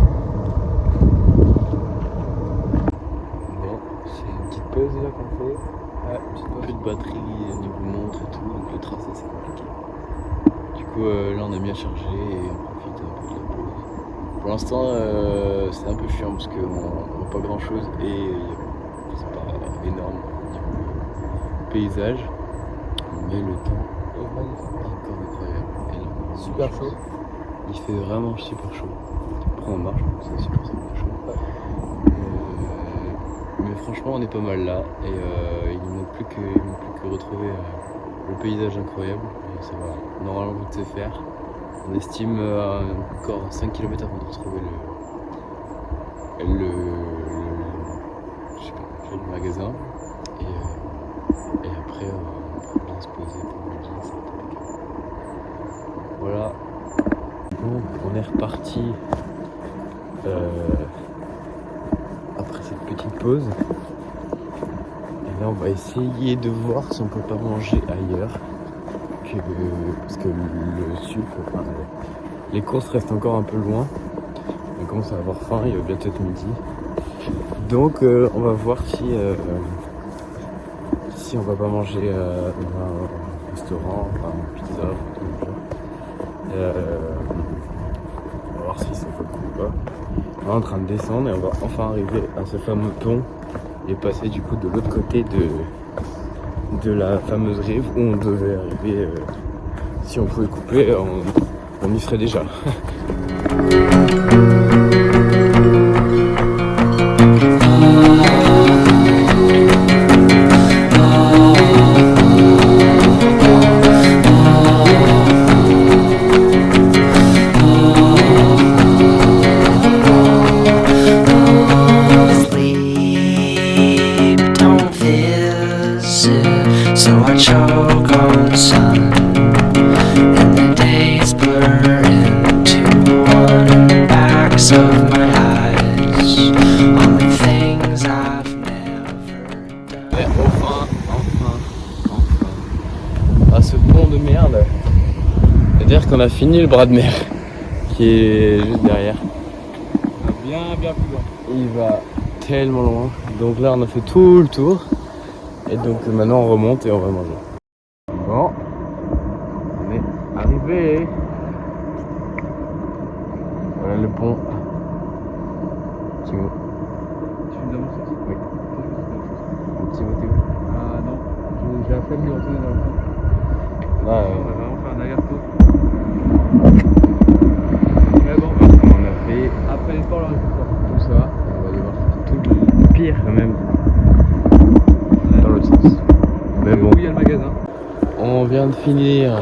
B: Bon, c'est une petite pause là qu'on fait. Plus de batterie au niveau montre et tout, donc le tracé c'est compliqué. Du coup là on a bien chargé et on profite un peu de la pause. Pour l'instant c'est un peu chiant parce qu'on voit pas grand chose et c'est pas énorme niveau paysage. Mais le temps est magnifique, encore incroyable. Et
F: Super chaud.
B: Il fait vraiment super chaud. Après on marche, donc c'est aussi pour ça qu'il fait chaud. Mais franchement on est pas mal là et il ne manque plus que retrouver le paysage incroyable et ça va normalement vite se faire. On estime encore 5 km avant de retrouver je sais pas, le magasin et après on pourra bien se poser pour le midi, ça va être impeccable. Voilà. Bon, on est reparti après cette petite pause. Et là on va essayer de voir si on peut pas manger ailleurs. Parce que les courses restent encore un peu loin. On commence à avoir faim, il va bientôt être midi. Donc on va voir si on va pas manger dans un restaurant, un pizza ou tout ça. On va voir si ça vaut le coup ou pas. On est en train de descendre et on va enfin arriver à ce fameux pont et passer du coup de l'autre côté de la fameuse rive où on devait arriver. Si on pouvait couper, on y serait déjà.
J: Sleep, don't feel so I choke on the sun, and the days blur into one in the backs of my eyes, on the things I've never done.
F: Enfin. Ah, ce pont de merde. C'est-à-dire qu'on a fini le bras de mer qui est juste derrière. Bien plus loin. Il va tellement loin. Donc là on a fait tout le tour. Et donc maintenant on remonte et on va manger. Bon, on est arrivé. Voilà le pont. Petit mot.
C: Tu me demandes ça?
F: Oui. Un petit mot Théo.
C: Ah non, j'ai la flemme de retourner dans le fond.
F: Là,
C: On va vraiment faire un aller-retour.
F: mais bon, on a fait
C: Après les sports, là,
F: tout ça. On va devoir faire tout le pire quand même. Dans l'autre sens. Mais bon.
C: il y a le magasin.
F: On vient de finir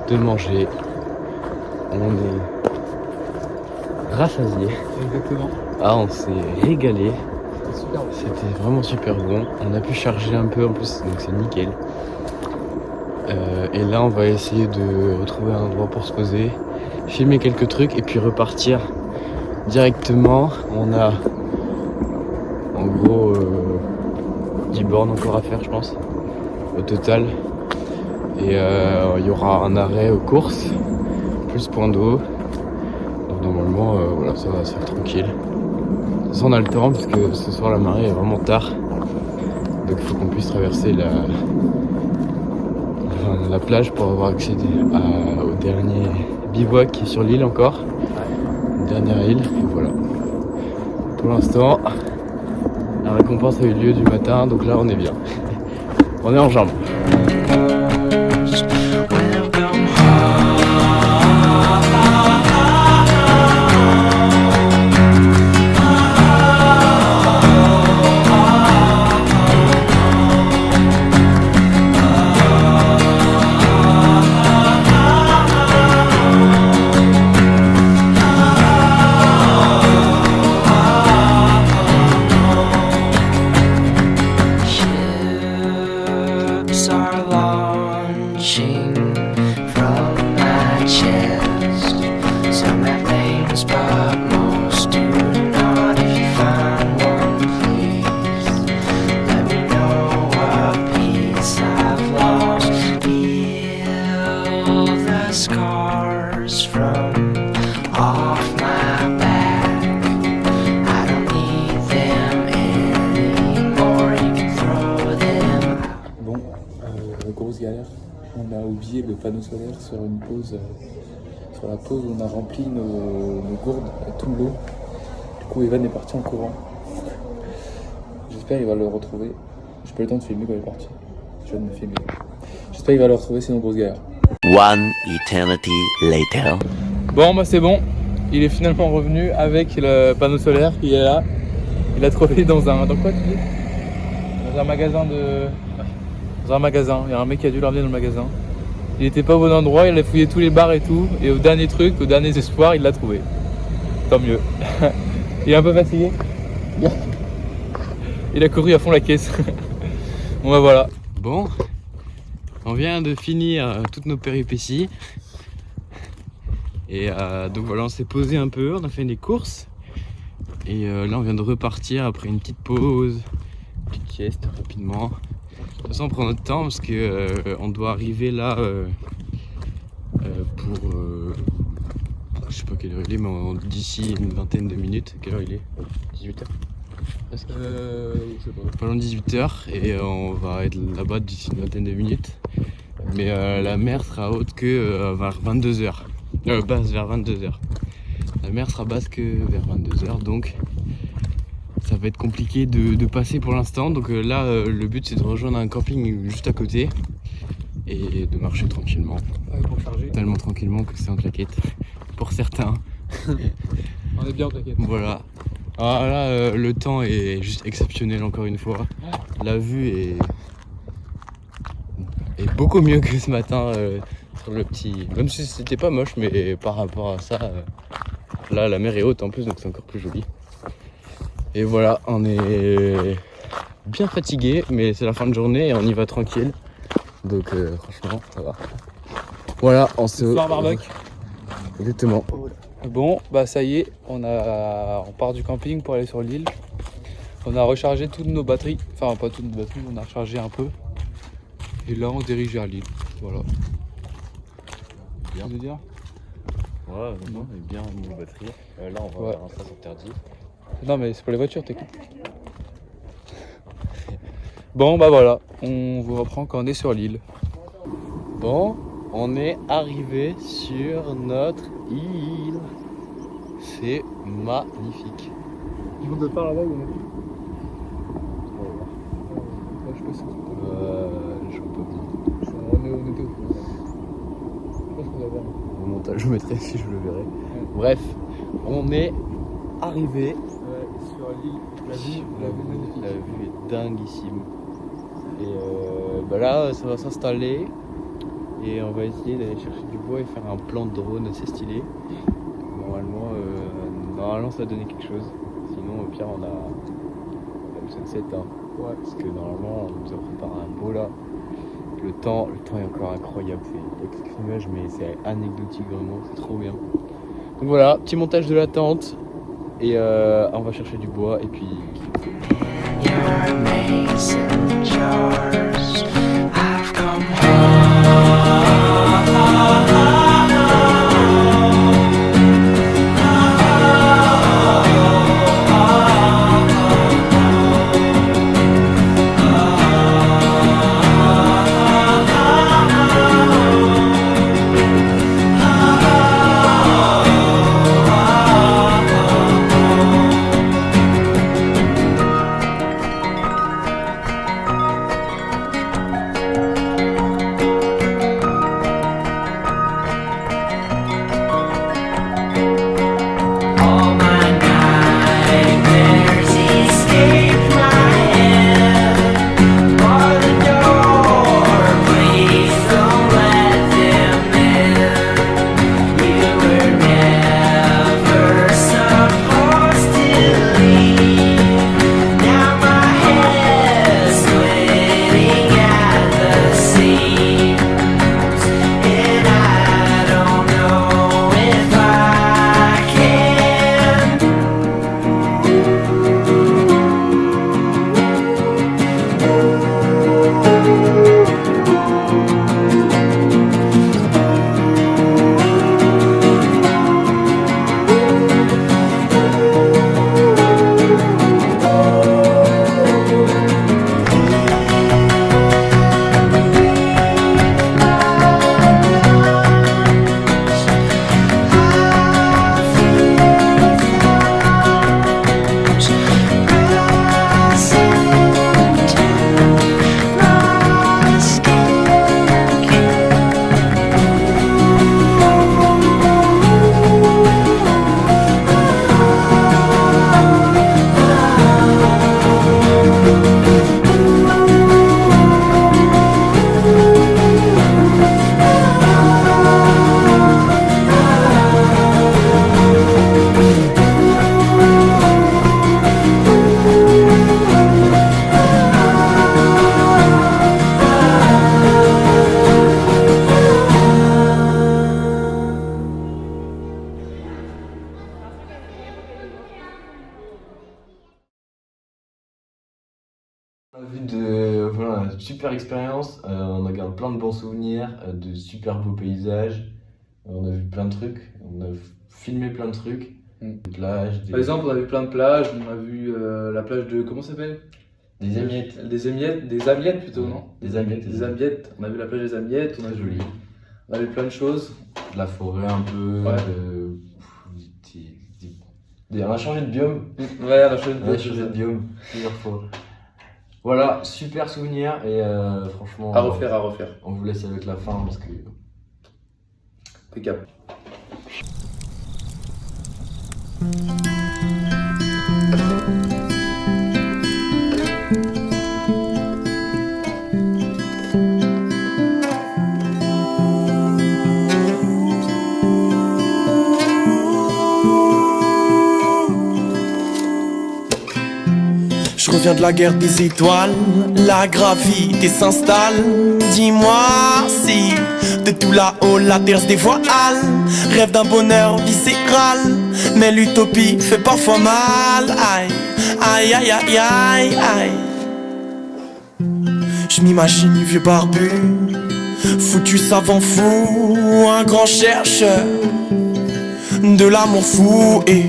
F: de manger. On est rassasié.
C: Exactement.
F: Ah, on s'est régalé.
C: C'était super bon.
F: C'était vraiment super bon. On a pu charger un peu en plus, donc c'est nickel. Et là, on va essayer de retrouver un endroit pour se poser, filmer quelques trucs et puis repartir directement. On a en gros 10 bornes encore à faire, je pense, au total. Et il y aura un arrêt aux courses, plus point d'eau. Donc normalement, voilà, ça va se faire tranquille. De toute façon, on a le temps parce que ce soir la marée est vraiment tard. Donc il faut qu'on puisse traverser la plage pour avoir accès au dernier bivouac qui est sur l'île encore. Dernière île, et voilà. Pour l'instant, la récompense a eu lieu du matin, donc là on est bien. On est en jambes.
J: Ships are launching from my chest. Some have names, but most do not. If you find one, please let me know what piece I've lost. Feel the scars from off my back. I don't need them anymore. You can throw them.
C: Bon, grosse galère. On a oublié le panneau solaire sur une pause, sur la pause où on a rempli nos gourdes à tout l'eau. Du coup, Evan est parti en courant. J'espère qu'il va le retrouver. J'ai pas eu le temps de filmer quand il est parti. Je viens de me filmer. J'espère qu'il va le retrouver, sinon grosse galère.
H: One eternity later.
C: Bon, bah c'est bon. Il est finalement revenu avec le panneau solaire. Il est là. Il a trouvé dans quoi tu dis? Dans un magasin Dans un magasin. Il y a un mec qui a dû l'emmener dans le magasin. Il était pas au bon endroit. Il a fouillé tous les bars et tout. Et au dernier truc, au dernier espoir, il l'a trouvé. Tant mieux. Il est un peu fatigué. Il a couru à fond la caisse. Bon bah voilà.
F: Bon, on vient de finir toutes nos péripéties. Et donc voilà, on s'est posé un peu, on a fait des courses. Et là on vient de repartir après une petite pause, une petite sieste rapidement. De toute façon on prend notre temps parce que on doit arriver là pour je sais pas quelle heure il est, mais d'ici une vingtaine de minutes. Quelle heure il est? 18h?
C: Je sais pas.
F: Pas loin de 18h et on va être là-bas d'ici une vingtaine de minutes. Mais la mer sera haute que vers 22h. Basse vers 22h. La mer sera basse que vers 22h, donc ça va être compliqué de passer pour l'instant. Donc là, le but c'est de rejoindre un camping juste à côté et de marcher tranquillement.
C: Ouais, pour charger.
F: Tellement tranquillement que c'est en claquette pour certains.
C: On est bien en claquette.
F: Voilà. Ah là, le temps est juste exceptionnel encore une fois. La vue est beaucoup mieux que ce matin sur le petit. Même si c'était pas moche, mais par rapport à ça, là la mer est haute en plus, donc c'est encore plus joli. Et voilà, on est bien fatigué, mais c'est la fin de journée et on y va tranquille. Donc franchement, ça va. Voilà, on se...
C: Soir barbecue.
F: Exactement.
C: Bon, bah ça y est, on part du camping pour aller sur l'île. On a rechargé toutes nos batteries, enfin pas toutes nos batteries, on a rechargé un peu. Et là on se dirige vers l'île, voilà.
F: Bien.
C: Tu veux dire ?
F: Ouais, non, mais bien niveau batterie. Là, on va faire un sas interdit.
C: Non mais c'est pour les voitures, t'inquiète. Bon bah voilà, on vous reprend quand on est sur l'île.
F: Bon, on est arrivé sur notre île. C'est magnifique.
C: Je vous pas là-bas ou non ? Je sais pas si
F: Je peux pas.
C: on était au fond. Je pense qu'on va voir.
F: Au montage, je mettrai si je le verrai. Bref, on est arrivé.
C: Sur l'île, la vue magnifique.
F: La vue est dinguissime. Et bah là, ça va s'installer. Et on va essayer d'aller chercher du bois et faire un plan de drone assez stylé. Normalement, ça va donner quelque chose. Sinon, au pire, on a le sunset. Hein.
C: Ouais.
F: Parce que normalement, on nous a préparé un beau là. Le temps est encore incroyable. Il y a quelques images, mais c'est anecdotique vraiment. C'est trop bien. Donc voilà, petit montage de la tente. Et on va chercher du bois. Et puis. On a vu une super expérience, on a gardé plein de bons souvenirs, de super beaux paysages, on a vu plein de trucs, on a filmé plein de trucs, des plages,
C: Par exemple, on a vu plein de plages, on a vu la plage de, comment ça s'appelle ?
F: des émiettes.
C: Des Amiettes plutôt, non ?
F: Des amiettes.
C: Des Amiettes, on a vu la plage des Amiettes,
F: Très joli.
C: on a vu plein de choses.
F: De la forêt un peu,
C: Ouais.
F: on a changé de biome.
C: Ouais, on a changé
F: On a changé de biome plusieurs fois. Voilà, super souvenir et franchement.
C: À refaire.
F: On vous laisse avec la fin parce que.
C: Impeccable.
J: Je reviens
G: vient de la guerre des étoiles, la gravité s'installe. Dis-moi si de tout là-haut la terre se dévoile. Rêve d'un bonheur viscéral, mais l'utopie fait parfois mal. Aïe, aïe, aïe, aïe, aïe, aïe. Je m'imagine un vieux barbu, foutu savant fou, un grand chercheur de l'amour fou, et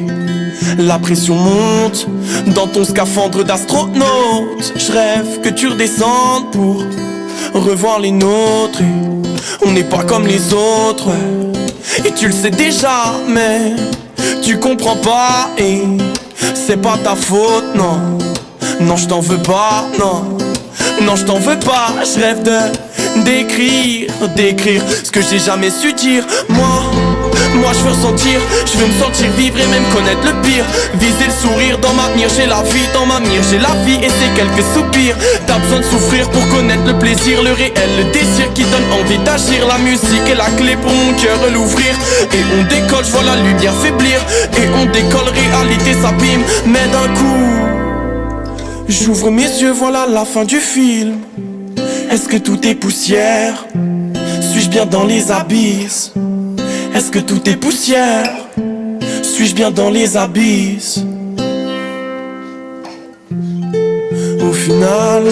G: la pression monte dans ton scaphandre d'astronaute. Je rêve que tu redescendes pour revoir les nôtres, et on n'est pas comme les autres, et tu le sais déjà, mais tu comprends pas, et c'est pas ta faute, non. Non, je t'en veux pas, non. Non, je t'en veux pas, je rêve d'écrire ce que j'ai jamais su dire. Moi je veux ressentir, je veux me sentir vivre et même connaître le pire. Viser le sourire dans ma mire, j'ai la vie dans ma mire, j'ai la vie et c'est quelques soupirs. T'as besoin de souffrir pour connaître le plaisir, le réel, le désir qui donne envie d'agir. La musique est la clé pour mon cœur l'ouvrir. Et on décolle, je vois la lumière faiblir. Et on décolle, réalité s'abîme. Mais d'un coup, j'ouvre mes yeux, voilà la fin du film. Est-ce que tout est poussière? Suis-je bien dans les abysses? Est-ce que tout est poussière? Suis-je bien dans les abysses? Au final,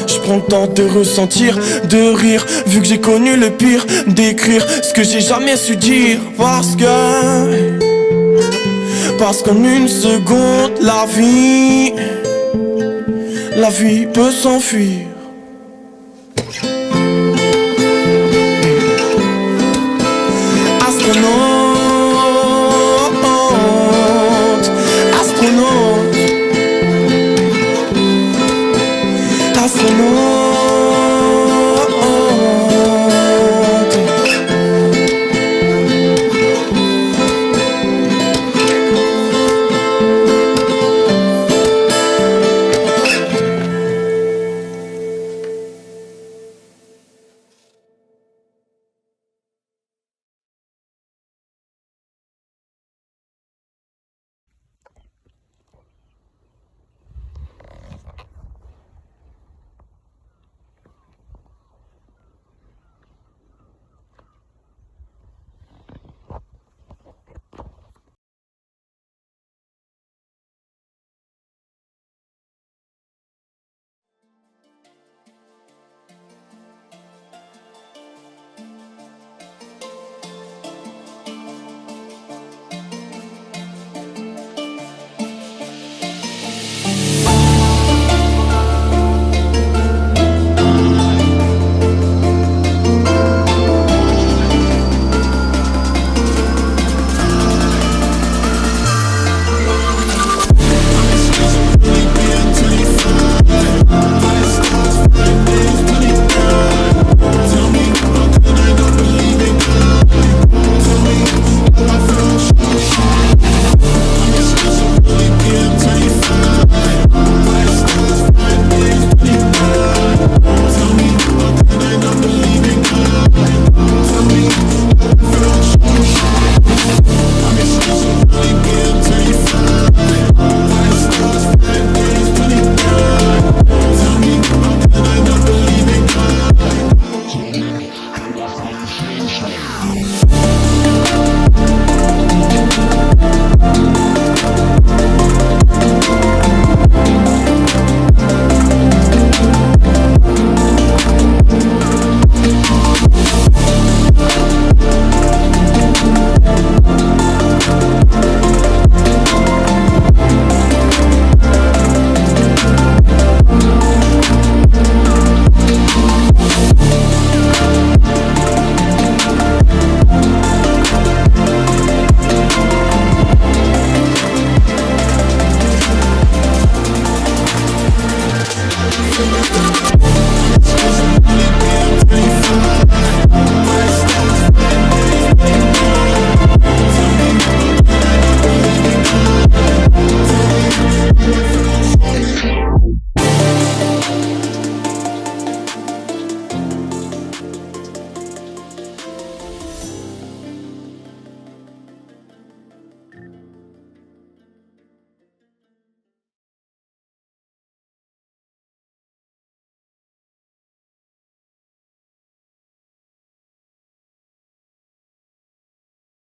G: je prends le temps de ressentir, de rire, vu que j'ai connu le pire, d'écrire ce que j'ai jamais su dire. Parce qu'en une seconde, la vie peut s'enfuir.